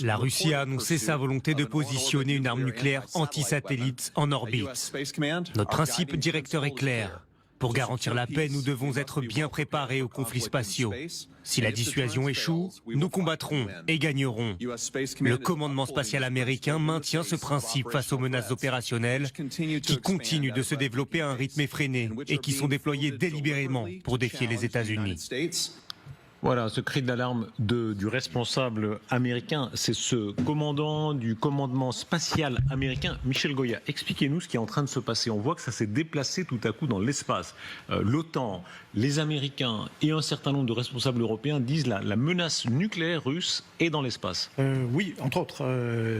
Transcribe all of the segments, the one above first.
La Russie a annoncé sa volonté de positionner une arme nucléaire anti-satellite en orbite. Notre principe directeur est clair. Pour garantir la paix, nous devons être bien préparés aux conflits spatiaux. Si la dissuasion échoue, nous combattrons et gagnerons. Le commandement spatial américain maintient ce principe face aux menaces opérationnelles qui continuent de se développer à un rythme effréné et qui sont déployées délibérément pour défier les États-Unis. Voilà, ce cri d'alarme du responsable américain, c'est ce commandant du commandement spatial américain, Michel Goya. Expliquez-nous ce qui est en train de se passer. On voit que ça s'est déplacé tout à coup dans l'espace. L'OTAN, les Américains et un certain nombre de responsables européens disent la menace nucléaire russe est dans l'espace. Oui, entre autres.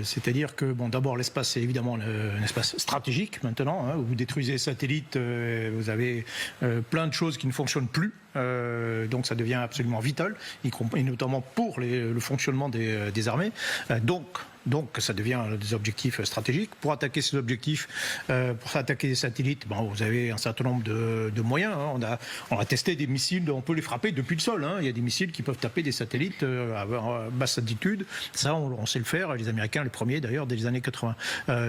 C'est-à-dire que, bon, d'abord, l'espace, c'est évidemment un espace stratégique maintenant. Où vous détruisez les satellites, vous avez plein de choses qui ne fonctionnent plus. Donc ça devient absolument vital, et notamment pour le fonctionnement des armées. Donc ça devient des objectifs stratégiques. Pour attaquer ces objectifs, pour attaquer les satellites, vous avez un certain nombre de moyens. On a testé des missiles, on peut les frapper depuis le sol. Il y a des missiles qui peuvent taper des satellites à basse altitude. Ça, on sait le faire. Les Américains, les premiers d'ailleurs, dès les années 80.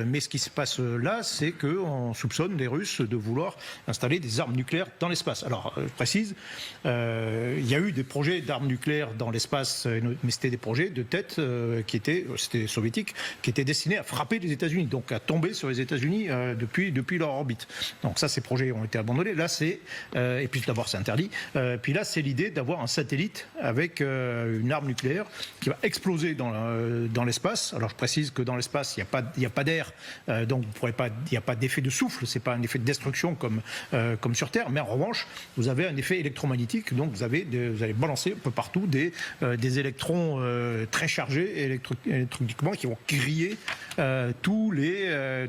Mais ce qui se passe là, c'est qu'on soupçonne les Russes de vouloir installer des armes nucléaires dans l'espace. Alors, je précise, il y a eu des projets d'armes nucléaires dans l'espace, mais c'était des projets de tête c'était soviétiques, qui étaient destinés à frapper les États-Unis, donc à tomber sur les États-Unis depuis leur orbite. Donc ça, ces projets ont été abandonnés. Là, et puis d'abord, c'est interdit. Puis là, c'est l'idée d'avoir un satellite avec une arme nucléaire qui va exploser dans l'espace. Alors je précise que dans l'espace, il n'y a pas d'air, donc il n'y a pas d'effet de souffle. C'est pas un effet de destruction comme sur Terre, mais en revanche, vous avez un effet électromagnétique. Donc vous allez balancer un peu partout des électrons très chargés électriquement qui vont griller tous les